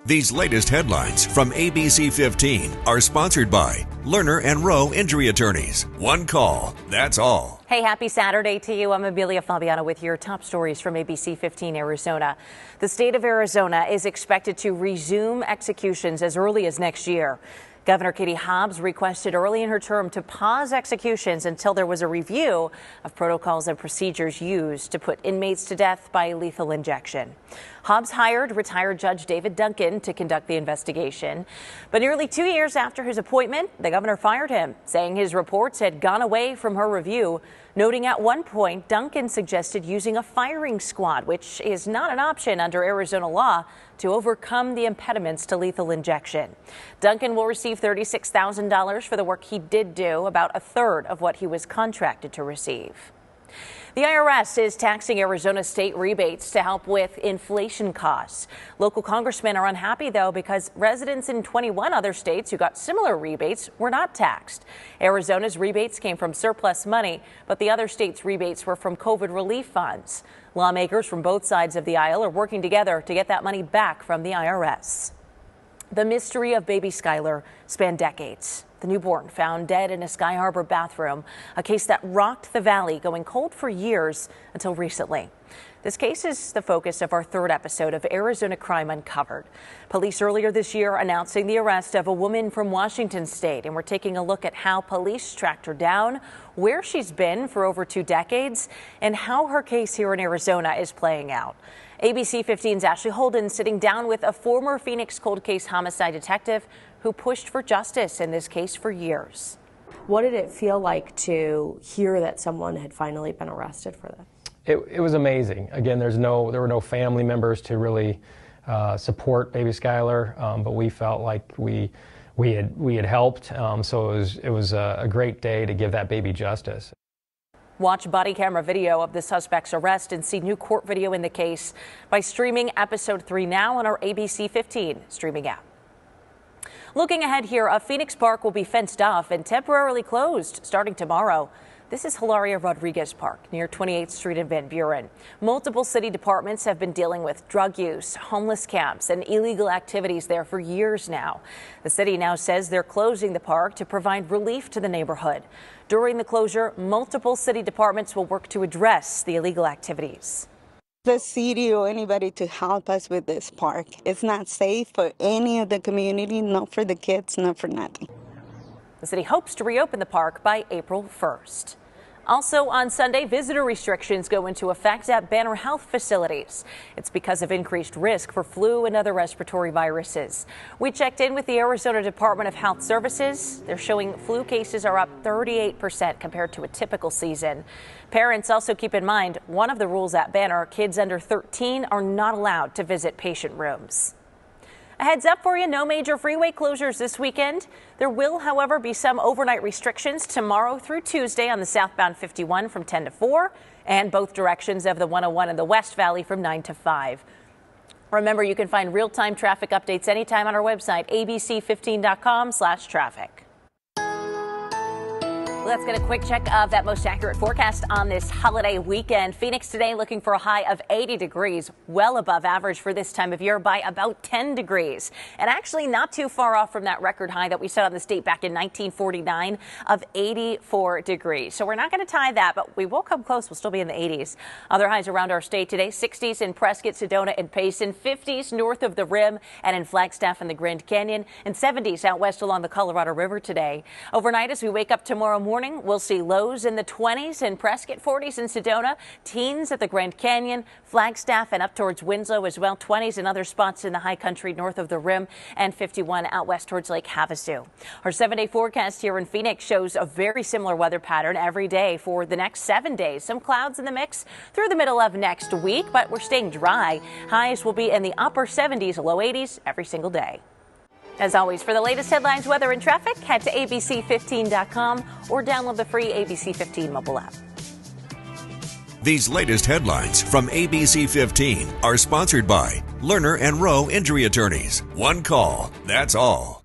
These latest headlines from ABC15 are sponsored by Lerner and Rowe Injury Attorneys. One call, that's all. Hey, happy Saturday to you. I'm Amelia Fabiano with your top stories from ABC15 Arizona. The state of Arizona is expected to resume executions as early as next year. Governor Katie Hobbs requested early in her term to pause executions until there was a review of protocols and procedures used to put inmates to death by lethal injection. Hobbs hired retired Judge David Duncan to conduct the investigation. But nearly 2 years after his appointment, the governor fired him, saying his reports had gone away from her review, noting at one point Duncan suggested using a firing squad, which is not an option under Arizona law, to overcome the impediments to lethal injection. Duncan will receive $36,000 for the work he did do, about a third of what he was contracted to receive. The IRS is taxing Arizona state rebates to help with inflation costs. Local congressmen are unhappy, though, because residents in 21 other states who got similar rebates were not taxed. Arizona's rebates came from surplus money, but the other states' rebates were from COVID relief funds. Lawmakers from both sides of the aisle are working together to get that money back from the IRS. The mystery of baby Skylar spanned decades. The newborn found dead in a Sky Harbor bathroom, a case that rocked the valley, going cold for years until recently. This case is the focus of our third episode of Arizona Crime Uncovered. Police earlier this year announcing the arrest of a woman from Washington state, and we're taking a look at how police tracked her down, where she's been for over 2 decades, and how her case here in Arizona is playing out. ABC15's Ashley Holden sitting down with a former Phoenix cold case homicide detective who pushed for justice in this case for years. What did it feel like to hear that someone had finally been arrested for this? It was amazing. Again, there were no family members to really support baby Skylar, but we felt like we had helped. So it was a great day to give that baby justice. Watch body camera video of the suspect's arrest and see new court video in the case by streaming episode 3 now on our ABC15 streaming app. Looking ahead here, a Phoenix park will be fenced off and temporarily closed starting tomorrow. This is Hilaria Rodriguez Park near 28th Street in Van Buren. Multiple city departments have been dealing with drug use, homeless camps, and illegal activities there for years now. The city now says they're closing the park to provide relief to the neighborhood. During the closure, multiple city departments will work to address the illegal activities. The city or anybody to help us with this park. It's not safe for any of the community, not for the kids, not for nothing. The city hopes to reopen the park by April 1st. Also on Sunday, visitor restrictions go into effect at Banner Health facilities. It's because of increased risk for flu and other respiratory viruses. We checked in with the Arizona Department of Health Services. They're showing flu cases are up 38% compared to a typical season. Parents also keep in mind one of the rules at Banner, kids under 13 are not allowed to visit patient rooms. A heads up for you, no major freeway closures this weekend. There will, however, be some overnight restrictions tomorrow through Tuesday on the southbound 51 from 10 to 4 and both directions of the 101 in the West Valley from 9 to 5. Remember, you can find real-time traffic updates anytime on our website, abc15.com/traffic. Let's get a quick check of that most accurate forecast on this holiday weekend. Phoenix today looking for a high of 80 degrees, well above average for this time of year by about 10 degrees. And actually not too far off from that record high that we set on the state back in 1949 of 84 degrees. So we're not going to tie that, but we will come close. We'll still be in the 80s. Other highs around our state today, 60s in Prescott, Sedona, and Payson, 50s north of the Rim and in Flagstaff and the Grand Canyon, and 70s out west along the Colorado River today. Overnight, as we wake up tomorrow morning, we'll see lows in the 20s in Prescott, 40s in Sedona, teens at the Grand Canyon, Flagstaff, and up towards Winslow as well, 20s in other spots in the high country north of the Rim, and 51 out west towards Lake Havasu. Our 7-day forecast here in Phoenix shows a very similar weather pattern every day for the next 7 days. Some clouds in the mix through the middle of next week, but we're staying dry. Highs will be in the upper 70s, low 80s every single day. As always, for the latest headlines, weather, and traffic, head to abc15.com or download the free ABC15 mobile app. These latest headlines from ABC15 are sponsored by Lerner and Rowe Injury Attorneys. One call, that's all.